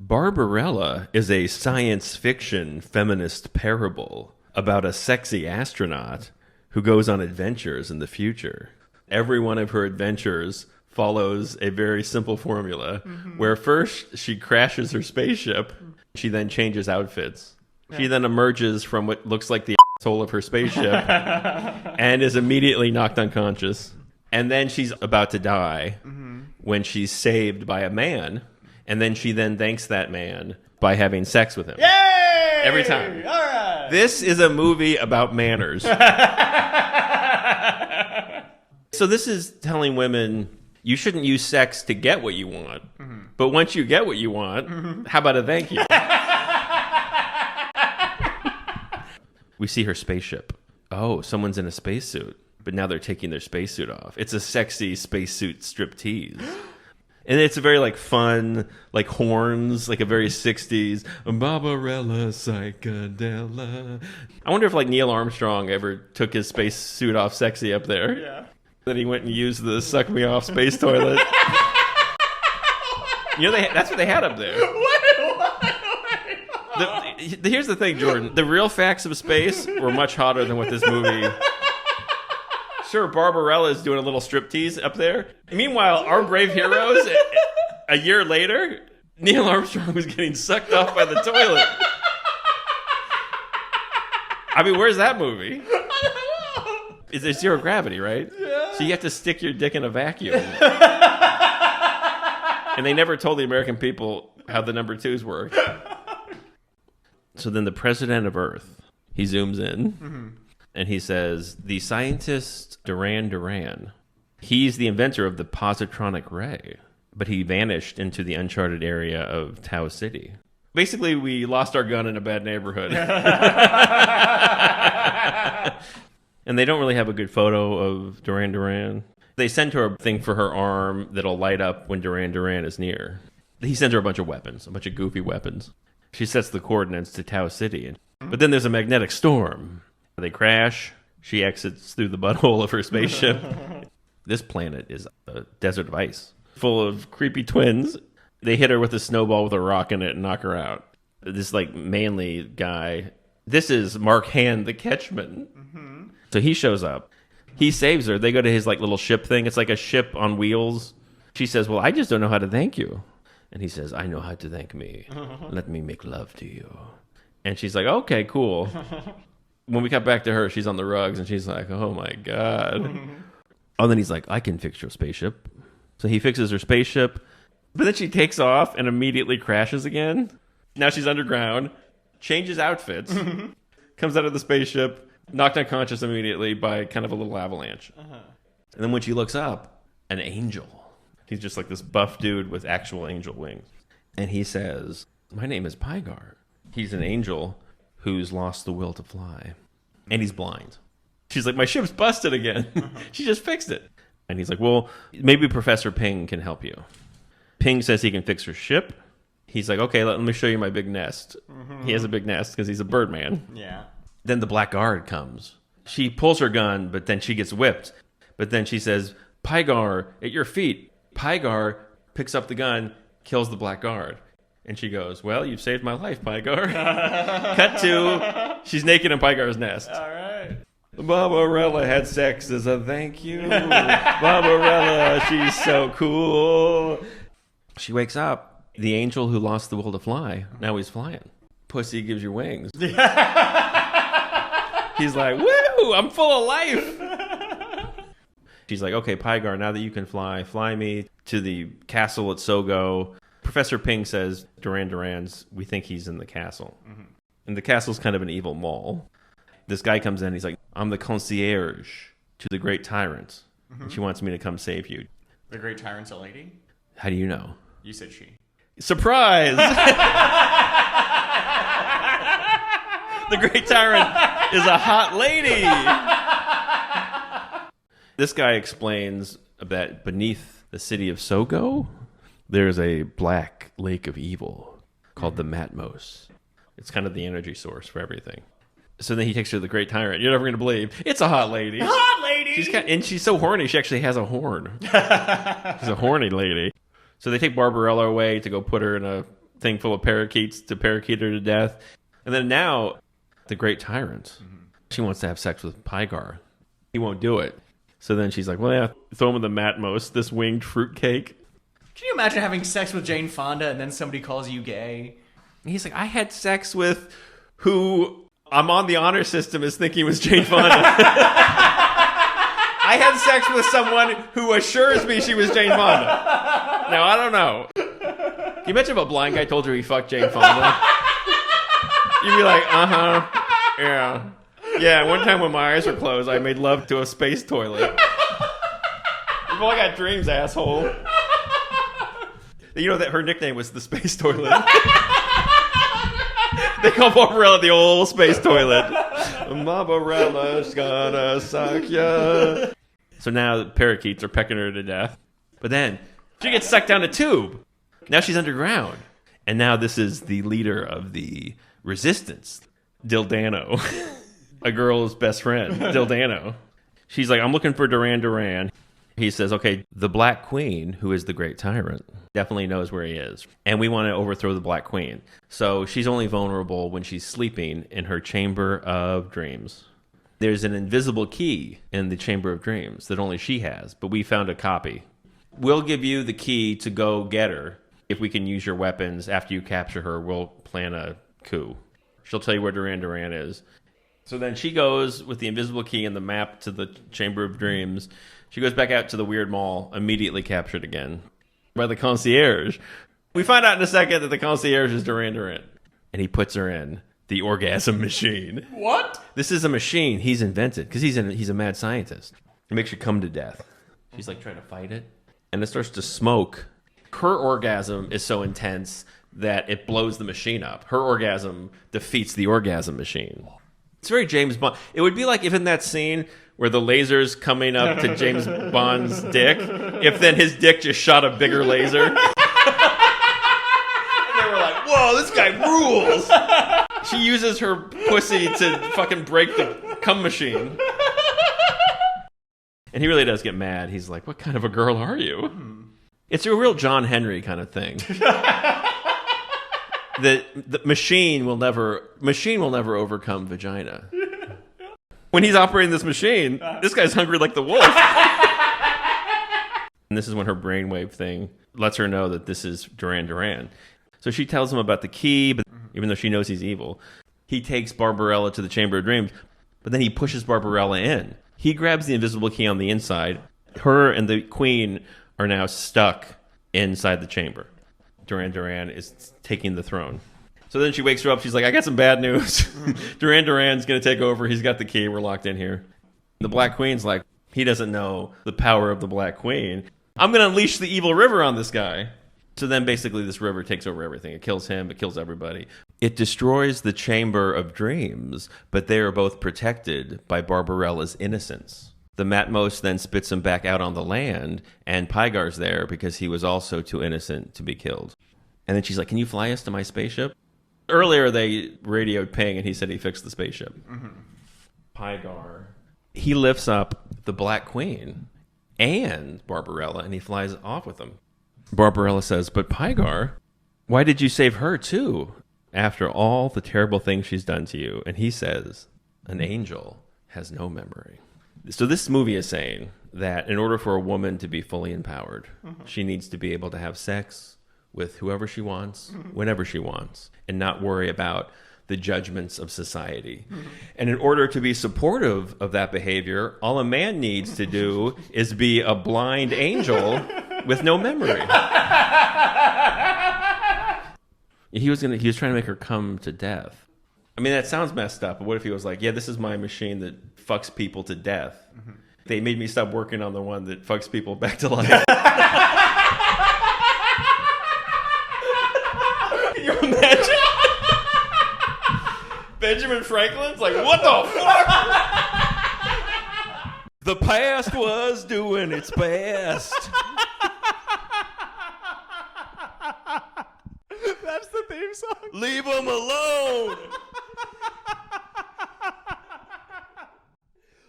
Barbarella is a science fiction feminist parable about a sexy astronaut who goes on adventures in the future. Every one of her adventures follows a very simple formula, where first she crashes her spaceship, she then changes outfits. She then emerges from what looks like the asshole of her spaceship and is immediately knocked unconscious. And then she's about to die when she's saved by a man, and then she then thanks that man by having sex with him. Yay! Every time. All right. This is a movie about manners. So this is telling women you shouldn't use sex to get what you want. But once you get what you want, how about a thank you? We see her spaceship. Oh, someone's in a spacesuit. But now they're taking their spacesuit off. It's a sexy spacesuit striptease. And it's a very, like, fun, like, horns, like a very 60s, Barbarella psychedella. I wonder if, like, Neil Armstrong ever took his spacesuit off sexy up there. Yeah. Then he went and used the suck me off space toilet. You know, that's what they had up there. Here's the thing, Jordan. The real facts of space were much hotter than what this movie... Sure, Barbarella is doing a little striptease up there. Meanwhile, our brave heroes, a year later, Neil Armstrong was getting sucked off by the toilet. I mean, where's that movie? I don't know. It's zero gravity, right? Yeah. So you have to stick your dick in a vacuum. And they never told the American people how the number twos work. So then the president of Earth, he zooms in. And he says, the scientist Duran, he's the inventor of the positronic ray, but he vanished into the uncharted area of Tau City. Basically, we lost our gun in a bad neighborhood. And they don't really have a good photo of Duran. They send her a thing for her arm that'll light up when Duran is near. He sends her a bunch of weapons, a bunch of goofy weapons. She sets the coordinates to Tau City. But then there's a magnetic storm. They crash. She exits through the butthole of her spaceship. This planet is a desert of ice, full of creepy twins. They hit her with a snowball with a rock in it and knock her out. This, like, manly guy. This is Mark Hand, the Catchman. So he shows up. He saves her. They go to his, like, little ship thing. It's like a ship on wheels. She says, well, I just don't know how to thank you. And he says, I know how to thank me. Let me make love to you. And she's like, okay, cool. When we cut back to her, she's on the rugs, and she's like, oh, my God. Oh, then he's like, I can fix your spaceship. So he fixes her spaceship, but then she takes off and immediately crashes again. Now she's underground, changes outfits, comes out of the spaceship, knocked unconscious immediately by kind of a little avalanche. And then when she looks up, an angel. He's just like this buff dude with actual angel wings. And he says, my name is Pygar. He's an angel who's lost the will to fly. And he's blind. She's like, my ship's busted again. She just fixed it. And he's like, well, maybe Professor Ping can help you. Ping says he can fix her ship. He's like, okay, let me show you my big nest. He has a big nest because he's a birdman. Yeah. Then the Black Guard comes. She pulls her gun, but then she gets whipped. But then she says, Pygar, at your feet. Pygar picks up the gun, kills the Black Guard. And she goes, well, you've saved my life, Pygar. Cut to, she's naked in Pygar's nest. All right. Barbarella had sex as a thank you. Barbarella, she's so cool. She wakes up. The angel who lost the will to fly, now he's flying. Pussy gives you wings. He's like, woo, I'm full of life. She's like, okay, Pygar, now that you can fly me to the castle at Sogo. Professor Ping says, Duran's, we think he's in the castle. And the castle's kind of an evil mall. This guy comes in, he's like, I'm the concierge to the great tyrant. And she wants me to come save you. The great tyrant's a lady? How do you know? You said she. Surprise! The great tyrant is a hot lady! This guy explains that beneath the city of Sogo, there's a black lake of evil called the Matmos. It's kind of the energy source for everything. So then he takes her to the great tyrant. You're never going to believe. It's a hot lady. Hot lady! And she's so horny, she actually has a horn. She's a horny lady. So they take Barbarella away to go put her in a thing full of parakeets to parakeet her to death. And then now, the great tyrant, she wants to have sex with Pygar. He won't do it. So then she's like, well, yeah, throw him in the Matmos, this winged fruitcake. Can you imagine having sex with Jane Fonda and then somebody calls you gay? He's like, I had sex with who I'm on the honor system as thinking was Jane Fonda. I had sex with someone who assures me she was Jane Fonda. Now, I don't know. Can you imagine if a blind guy told you he fucked Jane Fonda? You'd be like, yeah. Yeah, one time when my eyes were closed, I made love to a space toilet. You've all got dreams, asshole. You know that her nickname was the space toilet. They call Barbarella the old space toilet. Barbarella's gonna suck ya. So now the parakeets are pecking her to death. But then she gets sucked down a tube. Now she's underground. And now this is the leader of the resistance, Dildano. A girl's best friend, Dildano. She's like, I'm looking for Duran Duran. He says, okay, the Black Queen, who is the great tyrant, definitely knows where he is. And we want to overthrow the Black Queen. So she's only vulnerable when she's sleeping in her Chamber of Dreams. There's an invisible key in the Chamber of Dreams that only she has, but we found a copy. We'll give you the key to go get her. If we can use your weapons after you capture her, we'll plan a coup. She'll tell you where Duran Duran is. So then she goes with the invisible key and the map to the Chamber of Dreams. She goes back out to the weird mall, immediately captured again by the concierge. We find out in a second that the concierge is Duran Duran. And he puts her in the orgasm machine. What? This is a machine he's invented because he's a mad scientist. It makes you come to death. She's like trying to fight it. And it starts to smoke. Her orgasm is so intense that it blows the machine up. Her orgasm defeats the orgasm machine. It's very James Bond. It would be like if in that scene where the laser's coming up to James Bond's dick, if then his dick just shot a bigger laser. And they were like, whoa, this guy rules. She uses her pussy to fucking break the cum machine. And he really does get mad. He's like, what kind of a girl are you? It's a real John Henry kind of thing. The machine will never overcome vagina. When he's operating this machine, this guy's hungry like the wolf. And this is when her brainwave thing lets her know that this is Duran Duran. So she tells him about the key, but even though she knows he's evil, he takes Barbarella to the Chamber of Dreams, but then he pushes Barbarella in. He grabs the invisible key on the inside. Her and the queen are now stuck inside the chamber. Duran Duran is taking the throne. So then she wakes her up. She's like, I got some bad news. Duran Duran's going to take over. He's got the key. We're locked in here. The Black Queen's like, he doesn't know the power of the Black Queen. I'm going to unleash the evil river on this guy. So then basically this river takes over everything. It kills him. It kills everybody. It destroys the Chamber of Dreams, but they are both protected by Barbarella's innocence. The Matmos then spits him back out on the land, and Pygar's there because he was also too innocent to be killed. And then she's like, can you fly us to my spaceship? Earlier they radioed Ping, and he said he fixed the spaceship. Pygar. He lifts up the Black Queen and Barbarella, and he flies off with them. Barbarella says, but Pygar, why did you save her too? After all the terrible things she's done to you. And he says, an angel has no memory. So this movie is saying that in order for a woman to be fully empowered, she needs to be able to have sex with whoever she wants, whenever she wants, and not worry about the judgments of society. And in order to be supportive of that behavior, all a man needs to do is be a blind angel with no memory. He was trying to make her come to death. I mean, that sounds messed up, but what if he was like, yeah, this is my machine that fucks people to death. They made me stop working on the one that fucks people back to life. Can you imagine? Benjamin Franklin's like, what the fuck? The past was doing its best. That's the theme song. Leave them alone.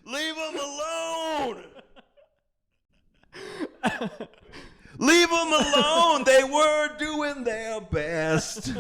Leave them alone. Leave them alone. They were doing their best.